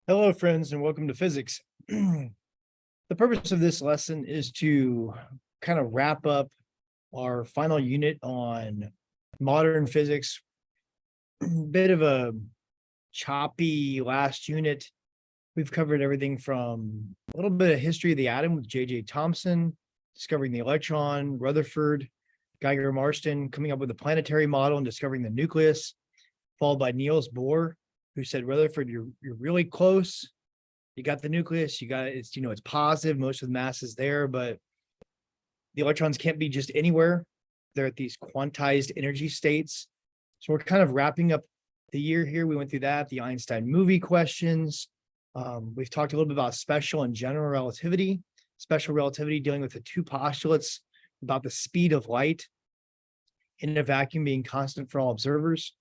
Hello, friends, and welcome to physics. The purpose of this lesson is to kind of wrap up our final unit on modern physics. Bit of a choppy last unit. We've covered everything from a little bit of history of the atom with J.J. Thomson, discovering the electron, Rutherford, Geiger Marston coming up with a planetary model and discovering the nucleus, followed by Niels Bohr, who said, Rutherford, you're really close. You got the nucleus, you got it's positive, most of the mass is there, but the electrons can't be just anywhere. They're at these quantized energy states. So we're kind of wrapping up the year here. We went through that, the Einstein movie questions. We've talked a little bit about special and general relativity. Special relativity dealing with the two postulates about the speed of light in a vacuum being constant for all observers.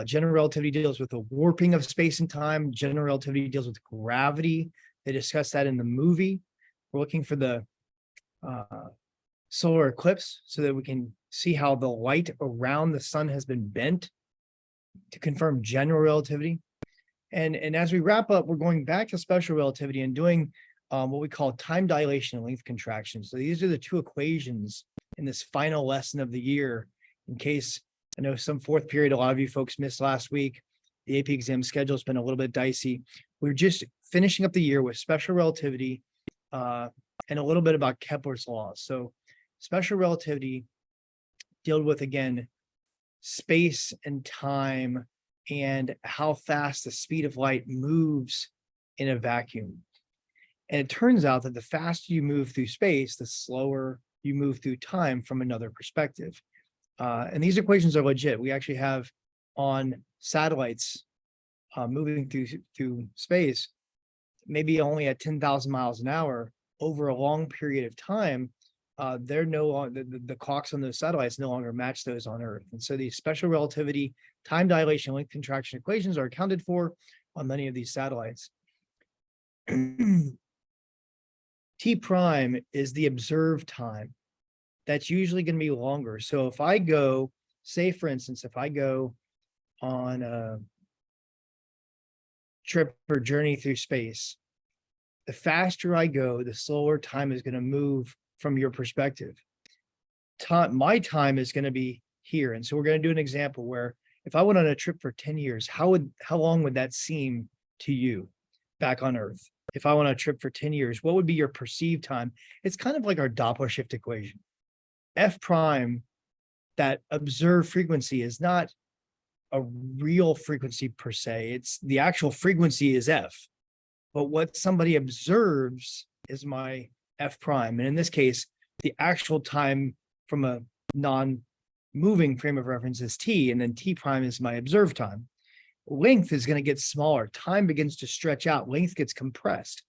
General relativity deals with the warping of space and time. General relativity deals with gravity. They discuss that in the movie. We're looking for the solar eclipse so that we can see how the light around the sun has been bent to confirm general relativity. And as we wrap up, we're going back to special relativity and doing what we call time dilation and length contraction. So these are the two equations in this final lesson of the year. In case I know some fourth period, a lot of you folks missed last week. The AP exam schedule has been a little bit dicey. We're just finishing up the year with special relativity and a little bit about Kepler's laws. So special relativity dealt with, again, space and time and how fast the speed of light moves in a vacuum. And it turns out that the faster you move through space, the slower you move through time from another perspective. And these equations are legit. We actually have on satellites moving through space, maybe only at 10,000 miles an hour over a long period of time. They're no longer, the clocks on those satellites no longer match those on Earth. And so these special relativity, time dilation, length contraction equations are accounted for on many of these satellites. T prime is the observed time. That's usually going to be longer. So if I go, say, for instance, if I go on a trip or journey through space, the faster I go, the slower time is going to move from your perspective. My time is going to be here. And so we're going to do an example where if I went on a trip for 10 years, how long would that seem to you back on Earth? If I went on a trip for 10 years, what would be your perceived time? It's kind of like our Doppler shift equation. F prime, that observed frequency, is not a real frequency per se. It's the actual frequency is F, but what somebody observes is my F prime. And in this case, the actual time from a non-moving frame of reference is T, and then T prime is my observed time. Length is going to get smaller. Time begins to stretch out. Length gets compressed.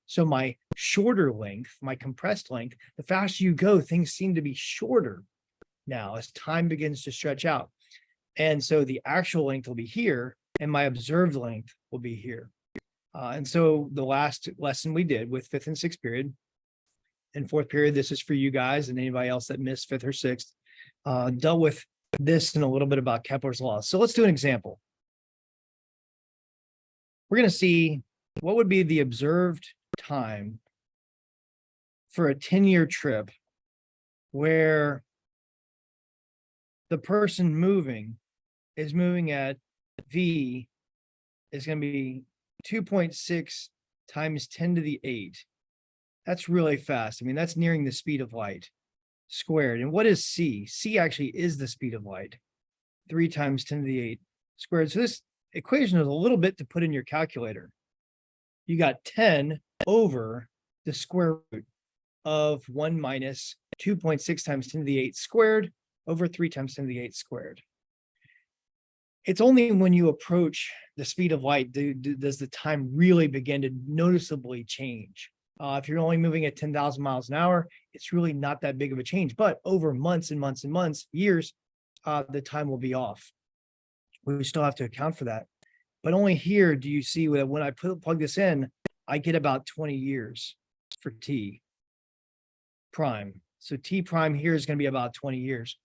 So my shorter length, my compressed length, the faster you go, things seem to be shorter now as time begins to stretch out. And so the actual length will be here, and my observed length will be here. And so the last lesson we did with fifth and sixth period, and fourth period, this is for you guys and anybody else that missed fifth or sixth, dealt with this and a little bit about Kepler's laws. So let's do an example. We're going to see what would be the observed time for a 10-year trip where the person moving is moving at V is going to be 2.6 times 10 to the 8. That's really fast. I mean, that's nearing the speed of light squared. And what is C? C actually is the speed of light, 3 times 10 to the 8 squared. So this equation is a little bit to put in your calculator. You got 10 over the square root of 1 minus 2.6 times 10 to the 8 squared over 3 times 10 to the 8 squared. It's only when you approach the speed of light does the time really begin to noticeably change. If you're only moving at 10,000 miles an hour, it's really not that big of a change. But over months and months and months, years, the time will be off. We still have to account for that. But only here do you see that when I plug this in, I get about 20 years for T prime. So T prime here is going to be about 20 years.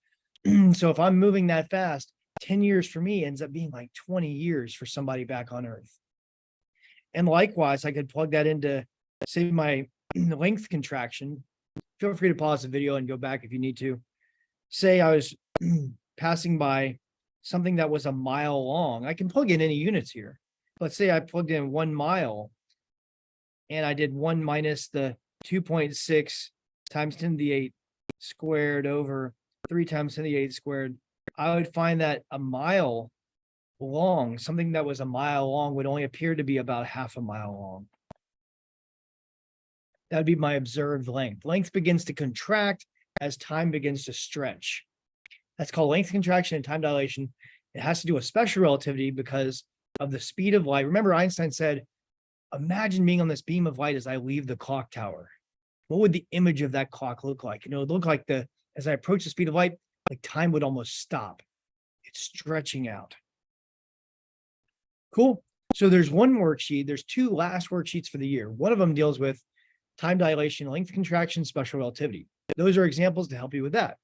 So if I'm moving that fast, 10 years for me ends up being like 20 years for somebody back on Earth. And likewise, I could plug that into, say, my length contraction. Feel free to pause the video and go back if you need to. Say I was passing by something that was a mile long. I can plug in any units here. Let's say I plugged in 1 mile and I did 1 minus the 2.6 times 10 to the 8 squared over 3 times 10 to the 8 squared. I would find that a mile long, something that was a mile long, would only appear to be about half a mile long. That would be my observed length. Length begins to contract as time begins to stretch. That's called length contraction and time dilation. It has to do with special relativity because of the speed of light. Remember, Einstein said, imagine being on this beam of light as I leave the clock tower. What would the image of that clock look like? It would look like as I approach the speed of light, like time would almost stop. It's stretching out. Cool. So there's one worksheet. There's 2 last worksheets for the year. One of them deals with time dilation, length contraction, special relativity. Those are examples to help you with that.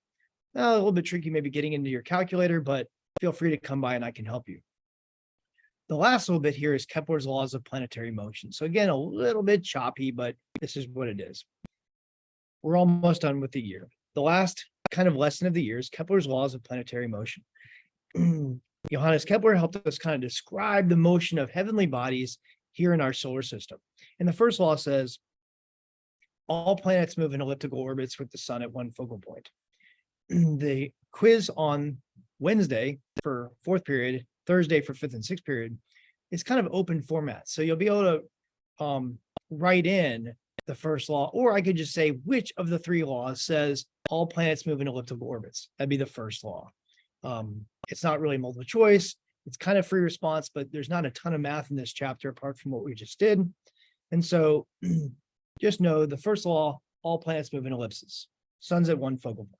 Now, a little bit tricky, maybe getting into your calculator, but feel free to come by and I can help you. The last little bit here is Kepler's laws of planetary motion. So again, a little bit choppy, but this is what it is. We're almost done with the year. The last kind of lesson of the year is Kepler's laws of planetary motion. Johannes Kepler helped us kind of describe the motion of heavenly bodies here in our solar system. And the first law says, all planets move in elliptical orbits with the sun at one focal point. The quiz on Wednesday for 4th period, Thursday for 5th and 6th period, is kind of open format. So you'll be able to write in the first law, or I could just say which of the 3 laws says all planets move in elliptical orbits. That'd be the first law. It's not really multiple choice. It's kind of free response, but there's not a ton of math in this chapter apart from what we just did. And so just know the first law, all planets move in ellipses. Sun's at one focal point.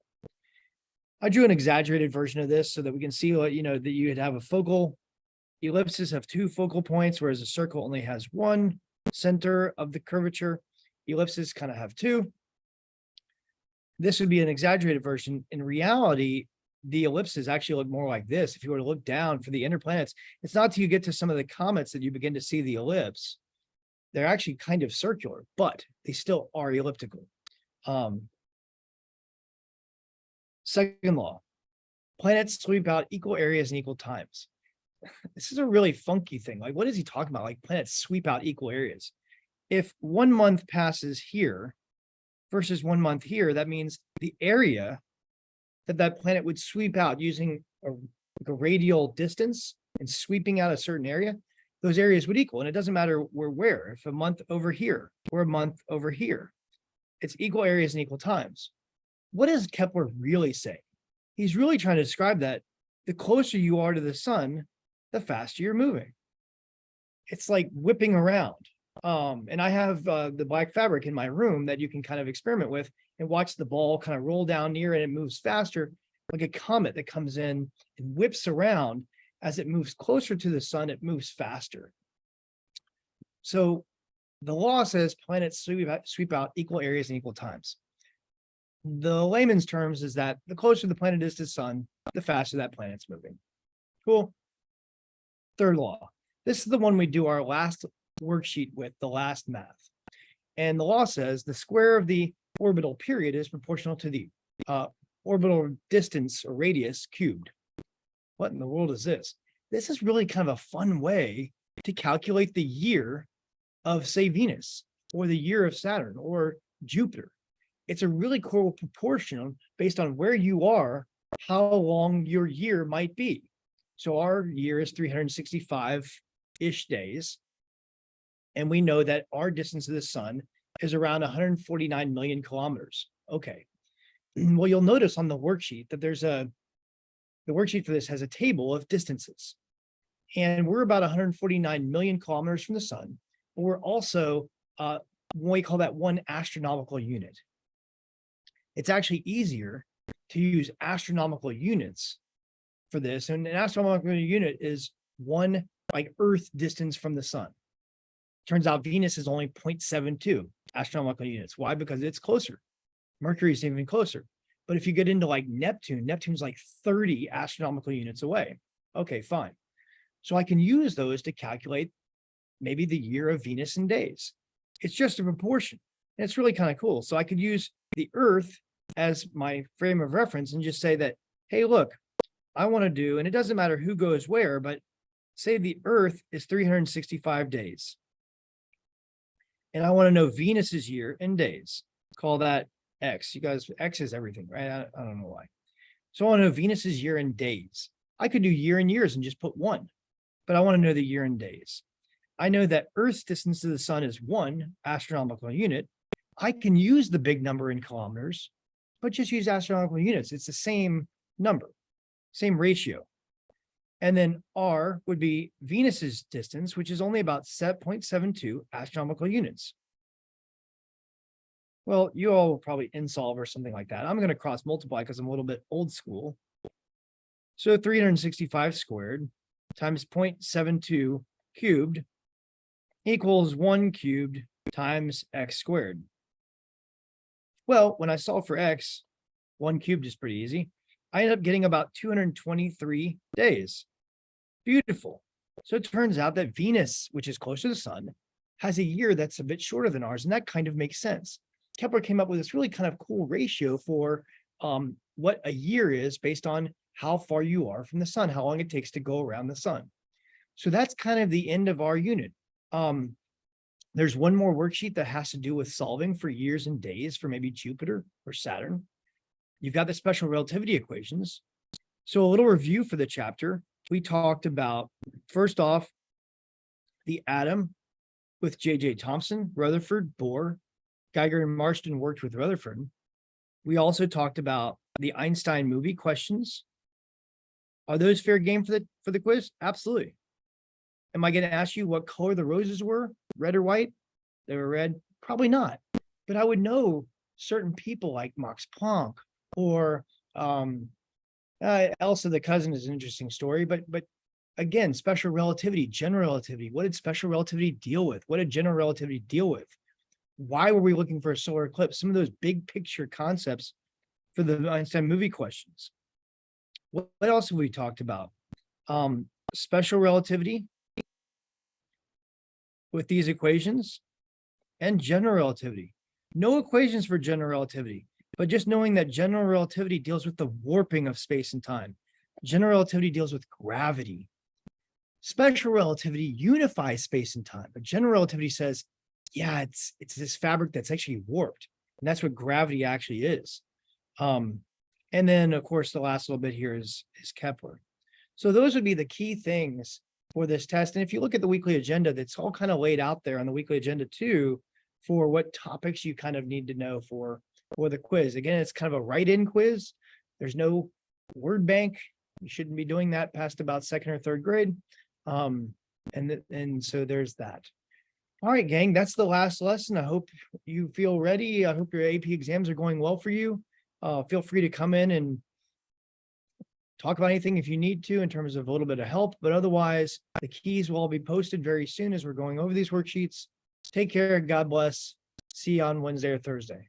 I drew an exaggerated version of this so that we can see what, that you would have a focal. Ellipses have 2 focal points, whereas a circle only has 1 center of the curvature. Ellipses kind of have 2. This would be an exaggerated version. In reality, the ellipses actually look more like this. If you were to look down for the inner planets, it's not till you get to some of the comets that you begin to see the ellipse. They're actually kind of circular, but they still are elliptical. Second law, planets sweep out equal areas in equal times. This is a really funky thing. Like, what is he talking about? Like, planets sweep out equal areas. If 1 month passes here versus 1 month here, that means the area that planet would sweep out using a radial distance and sweeping out a certain area, those areas would equal. And it doesn't matter where. If a month over here or a month over here, it's equal areas and equal times. What does Kepler really say? He's really trying to describe that the closer you are to the sun, the faster you're moving. It's like whipping around. And I have the black fabric in my room that you can kind of experiment with and watch the ball kind of roll down near and it moves faster, like a comet that comes in and whips around. As it moves closer to the sun, it moves faster. So the law says planets sweep out equal areas in equal times. The layman's terms is that the closer the planet is to the sun, the faster that planet's moving. Cool. Third law. This is the one we do our last worksheet with, the last math. And the law says the square of the orbital period is proportional to the orbital distance or radius cubed. What in the world is this? This is really kind of a fun way to calculate the year of, say, Venus, or the year of Saturn, or Jupiter. It's a really cool proportion based on where you are, how long your year might be. So our year is 365-ish days. And we know that our distance to the sun is around 149 million kilometers. Okay. Well, you'll notice on the worksheet that the worksheet for this has a table of distances. And we're about 149 million kilometers from the sun. But we're also what we call that 1 astronomical unit. It's actually easier to use astronomical units for this. And an astronomical unit is 1 like Earth distance from the sun. Turns out Venus is only 0.72 astronomical units. Why? Because it's closer. Mercury is even closer. But if you get into like Neptune's like 30 astronomical units away. Okay, fine. So I can use those to calculate maybe the year of Venus in days. It's just a proportion. And it's really kind of cool. So I could use the Earth as my frame of reference and just say that, hey, look, I want to do, and it doesn't matter who goes where, but say the Earth is 365 days. And I want to know Venus's year in days. Call that X. You guys, X is everything, right? I don't know why. So I want to know Venus's year in days. I could do year in years and just put 1, but I want to know the year in days. I know that Earth's distance to the sun is 1 astronomical unit. I can use the big number in kilometers, but just use astronomical units. It's the same number, same ratio. And then R would be Venus's distance, which is only about 0.72 astronomical units. Well, you all will probably insolve or something like that. I'm going to cross multiply because I'm a little bit old school. So 365 squared times 0.72 cubed equals 1 cubed times x squared. Well, when I solve for x, 1 cubed is pretty easy. I end up getting about 223 days. Beautiful. So it turns out that Venus, which is close to the sun, has a year that's a bit shorter than ours, and that kind of makes sense. Kepler came up with this really kind of cool ratio for what a year is based on how far you are from the sun, how long it takes to go around the sun. So that's kind of the end of our unit. There's one more worksheet that has to do with solving for years and days for maybe Jupiter or Saturn. You've got the special relativity equations. So a little review for the chapter. We talked about, first off, the atom with J.J. Thomson, Rutherford, Bohr, Geiger and Marsden worked with Rutherford. We also talked about the Einstein movie questions. Are those fair game for the quiz? Absolutely. Am I going to ask you what color the roses were? Red or white? They were red? Probably not. But I would know certain people like Max Planck or Elsa the cousin is an interesting story. But again, special relativity, general relativity. What did special relativity deal with? What did general relativity deal with? Why were we looking for a solar eclipse? Some of those big picture concepts for the Einstein movie questions. What else have we talked about? Special relativity with these equations and general relativity. No equations for general relativity, but just knowing that general relativity deals with the warping of space and time. General relativity deals with gravity. Special relativity unifies space and time, but general relativity says, yeah, it's this fabric that's actually warped. And that's what gravity actually is. And then, of course, the last little bit here is Kepler. So those would be the key things for this test. And if you look at the weekly agenda, that's all kind of laid out there on the weekly agenda too, for what topics you kind of need to know for the quiz. Again, it's kind of a write-in quiz. There's no word bank. You shouldn't be doing that past about 2nd or 3rd grade. And so there's that. All right, gang, that's the last lesson. I hope you feel ready. I hope your AP exams are going well for you. Feel free to come in and talk about anything if you need to in terms of a little bit of help. But otherwise, the keys will all be posted very soon as we're going over these worksheets. Take care. God bless. See you on Wednesday or Thursday.